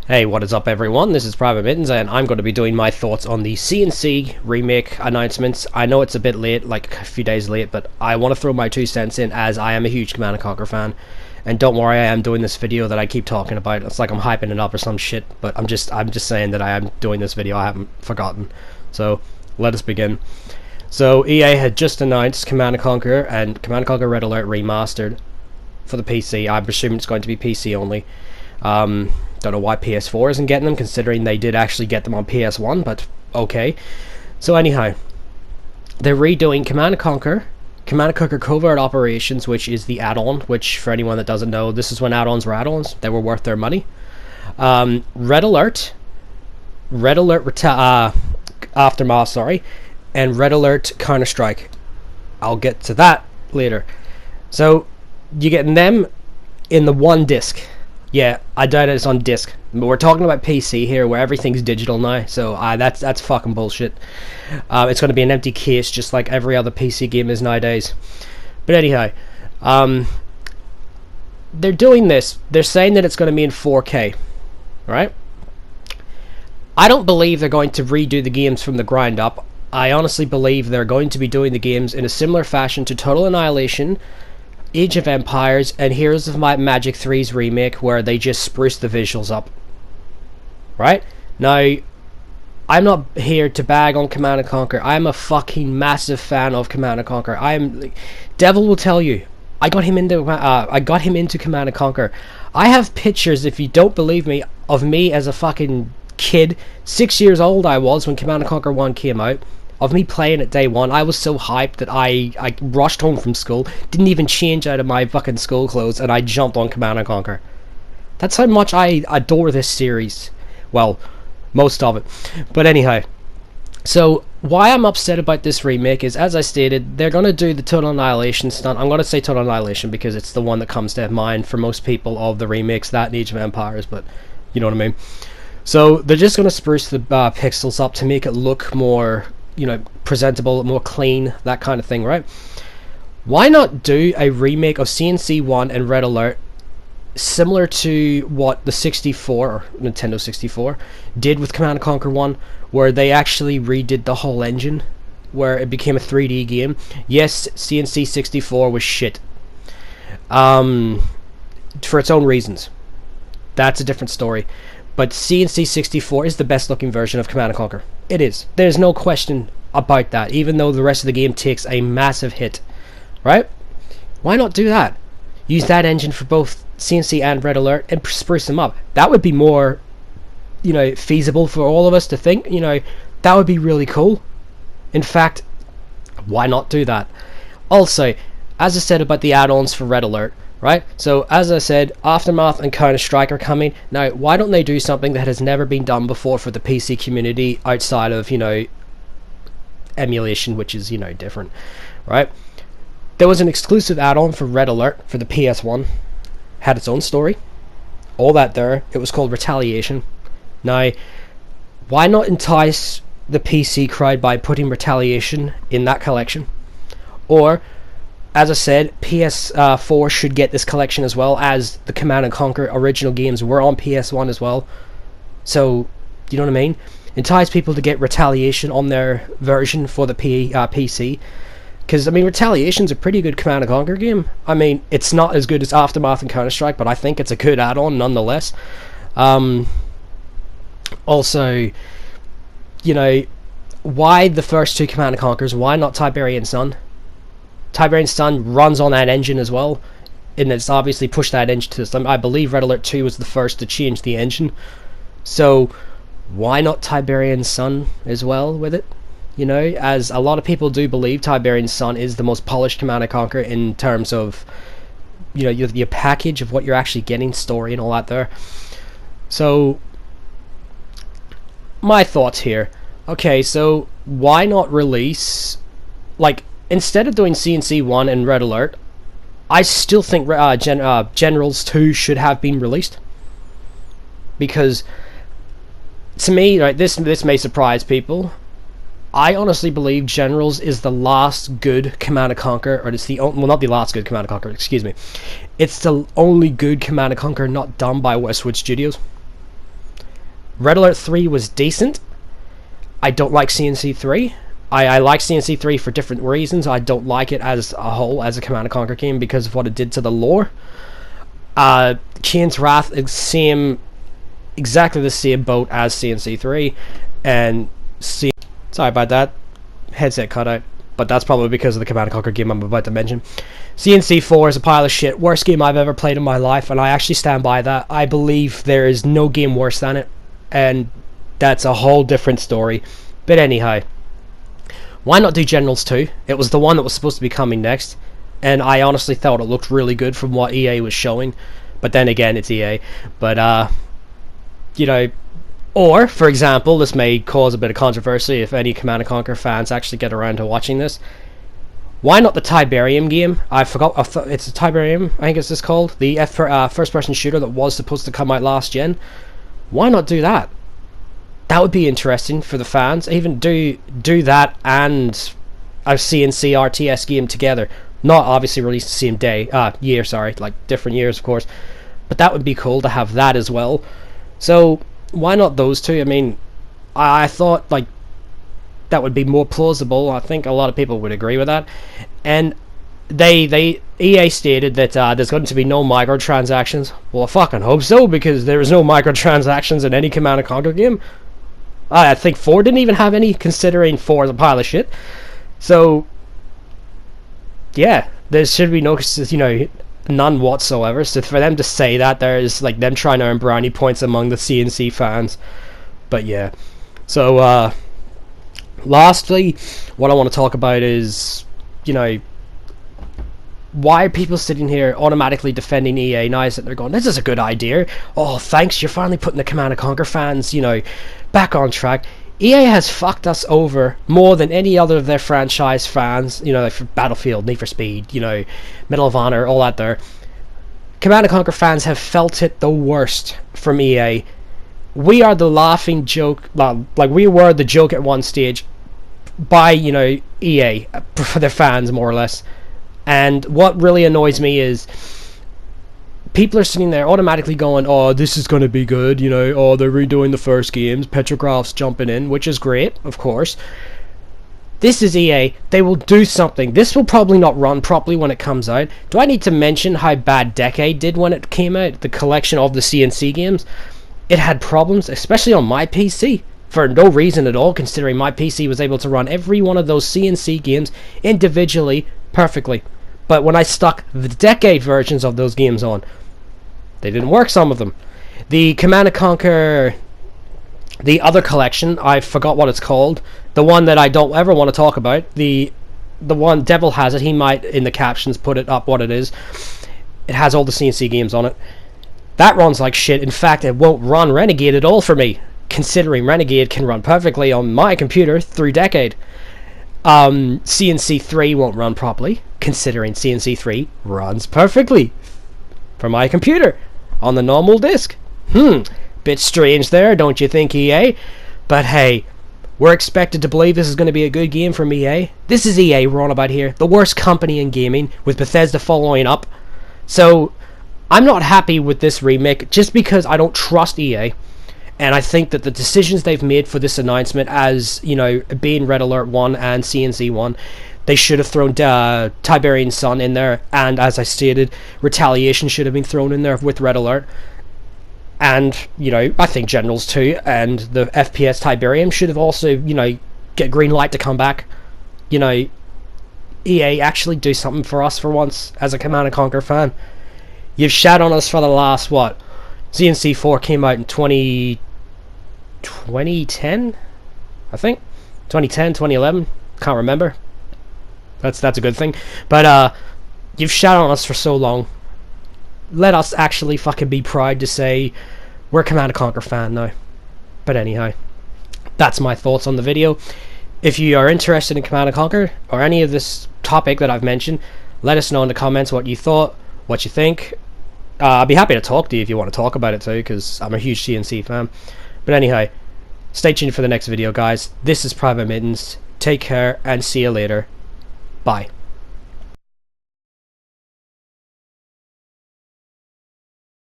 Hey, what is up everyone? This is PvT-Mitten's and I'm going to be doing my thoughts on the CNC remake announcements. I know it's a bit late, like a few days late, but I want to throw my 2 cents in as I am a huge Command & Conquer fan. And don't worry, I am doing this video that I keep talking about. It's like I'm hyping it up or some shit, but I'm just saying that I am doing this video. I haven't forgotten. So, let us begin. So, EA had just announced Command & Conquer and Command & Conquer Red Alert Remastered for the PC. I'm presuming it's going to be PC only. Don't know why PS4 isn't getting them, considering they did actually get them on PS1, but okay. So anyhow, they're redoing Command & Conquer Covert Operations, which is the add-on, which for anyone that doesn't know, this is when add-ons were add-ons. They were worth their money. Red Alert Aftermath, sorry, and Red Alert Counter-Strike. I'll get to that later. So, you're getting them in the one disc. Yeah, I doubt it's on disc. But we're talking about PC here, where everything's digital now, so that's fucking bullshit. It's going to be an empty case, just like every other PC game is nowadays. But anyhow, they're doing this. They're saying that it's going to be in 4K, right? I don't believe they're going to redo the games from the ground up. I honestly believe they're going to be doing the games in a similar fashion to Total Annihilation, Age of Empires, and Heroes of Might and Magic 3's remake, where they just spruce the visuals up. Right? Now, I'm not here to bag on Command & Conquer. I'm a fucking massive fan of Command & Conquer. Devil will tell you, I got him into Command & Conquer. I have pictures, if you don't believe me, of me as a fucking kid. 6 years old I was when Command & Conquer 1 came out. Of me playing it day one. I was so hyped that I rushed home from school, didn't even change out of my fucking school clothes, and I jumped on Command & Conquer. That's how much I adore this series. Well, most of it. But anyhow, so why I'm upset about this remake is, as I stated, they're going to do the Total Annihilation stunt. I'm going to say Total Annihilation because it's the one that comes to mind for most people of the remakes, that and Age of Empires, but you know what I mean. So they're just going to spruce the pixels up to make it look more, you know, presentable, more clean, that kind of thing, right? Why not do a remake of CNC1 and Red Alert similar to what the 64, or Nintendo 64, did with Command & Conquer 1, where they actually redid the whole engine, where it became a 3D game. Yes, CNC 64 was shit. For its own reasons. That's a different story. But CNC 64 is the best looking version of Command & Conquer. It is. There's no question about that, even though the rest of the game takes a massive hit. Right? Why not do that? Use that engine for both CNC and Red Alert and spruce them up. That would be more, you know, feasible for all of us to think. You know, that would be really cool. In fact, why not do that? Also, as I said about the add-ons for Red Alert, right? So, as I said, Aftermath and Counter-Strike are coming. Now, why don't they do something that has never been done before for the PC community outside of, you know, emulation, which is, you know, different, right? There was an exclusive add-on for Red Alert for the PS1. Had its own story. All that there. It was called Retaliation. Now, why not entice the PC crowd by putting Retaliation in that collection? Or, as I said, PS4 should get this collection as well, as the Command & Conquer original games were on PS1 as well. So, you know what I mean? Entice people to get Retaliation on their version for the PC. Because, I mean, Retaliation's a pretty good Command & Conquer game. I mean, it's not as good as Aftermath and Counter-Strike, but I think it's a good add-on nonetheless. Also, you know, why the first two Command & Conquers? Why not Tiberian Sun? Tiberian Sun runs on that engine as well, and it's obviously pushed that engine to some. I believe Red Alert 2 was the first to change the engine, so why not Tiberian Sun as well with it? You know, as a lot of people do believe Tiberian Sun is the most polished Command & Conquer in terms of, you know, your package of what you're actually getting, story and all that there. So, my thoughts here. Okay, so why not release, like, instead of doing CNC1 and Red Alert, I still think Generals 2 should have been released. Because, to me, right, this may surprise people, I honestly believe Generals is the last good Command & Conquer, or it's the well, not the last good Command & Conquer, excuse me. It's the only good Command & Conquer not done by Westwood Studios. Red Alert 3 was decent. I don't like CNC3. I like CNC3 for different reasons. I don't like it as a whole, as a Command & Conquer game, because of what it did to the lore. Chain's Wrath is exactly the same boat as CNC3, and sorry about that, headset cut out, but that's probably because of the Command & Conquer game I'm about to mention. CNC4 is a pile of shit, worst game I've ever played in my life, and I actually stand by that. I believe there is no game worse than it, and that's a whole different story. But anyhow, why not do Generals 2? It was the one that was supposed to be coming next, and I honestly thought it looked really good from what EA was showing, but then again, it's EA. But you know, or for example, this may cause a bit of controversy if any Command & Conquer fans actually get around to watching this. Why not the Tiberium game? I forgot, it's a Tiberium, I think it's just called, the first-person shooter that was supposed to come out last gen. Why not do that? That would be interesting for the fans. Even do that and a CNC RTS game together. Not obviously released the same year, sorry, like different years of course. But that would be cool to have that as well. So why not those two? I mean, I thought like that would be more plausible. I think a lot of people would agree with that. And EA stated that there's going to be no microtransactions. Well, I fucking hope so, because there is no microtransactions in any Command & Conquer game. I think 4 didn't even have any, considering 4 is a pile of shit. So yeah, there should be no, you know, none whatsoever. So for them to say that, there's like them trying to earn brownie points among the CNC fans. But yeah, so lastly, what I want to talk about is, you know, why are people sitting here automatically defending EA now that they're going, this is a good idea, oh thanks, you're finally putting the Command & Conquer fans, you know, back on track. EA has fucked us over more than any other of their franchise fans, you know, like for Battlefield, Need for Speed, you know, Medal of Honor, all that there. Command & Conquer fans have felt it the worst from EA. We are the laughing joke, like we were the joke at one stage by, you know, EA, for their fans more or less. And what really annoys me is people are sitting there automatically going, oh, this is going to be good, you know, oh, they're redoing the first games, Petrograph's jumping in, which is great, of course. This is EA. They will do something. This will probably not run properly when it comes out. Do I need to mention how bad Decade did when it came out, the collection of the CNC games? It had problems, especially on my PC, for no reason at all, considering my PC was able to run every one of those CNC games individually perfectly. But when I stuck the Decade versions of those games on, they didn't work, some of them. The Command & Conquer, the other collection, I forgot what it's called, the one that I don't ever want to talk about, the one, Devil has it, he might in the captions put it up what it is. It has all the CNC games on it. That runs like shit. In fact, it won't run Renegade at all for me, considering Renegade can run perfectly on my computer through Decade. CNC3 won't run properly, considering CNC3 runs perfectly for my computer on the normal disc. Bit strange there, don't you think, EA? But hey, we're expected to believe this is going to be a good game from EA. This is EA we're on about here, the worst company in gaming, with Bethesda following up. So I'm not happy with this remake just because I don't trust EA. And I think that the decisions they've made for this announcement, as, you know, being Red Alert 1 and CNC 1, they should have thrown Tiberian Sun in there, and as I stated, Retaliation should have been thrown in there with Red Alert. And, you know, I think Generals 2 and the FPS Tiberium should have also, you know, get green light to come back. You know, EA, actually do something for us for once, as a Command & Conquer fan. You've shat on us for the last, what? CNC4 came out in 2010, I think? 2010, 2011? Can't remember. That's a good thing. But, you've shat on us for so long. Let us actually fucking be proud to say we're a Command & Conquer fan now. But anyhow, that's my thoughts on the video. If you are interested in Command & Conquer, or any of this topic that I've mentioned, let us know in the comments what you thought, what you think. I'll be happy to talk to you if you want to talk about it too, because I'm a huge CNC fan. But anyhow, stay tuned for the next video, guys. This is Private Mittens. Take care, and see you later. Bye.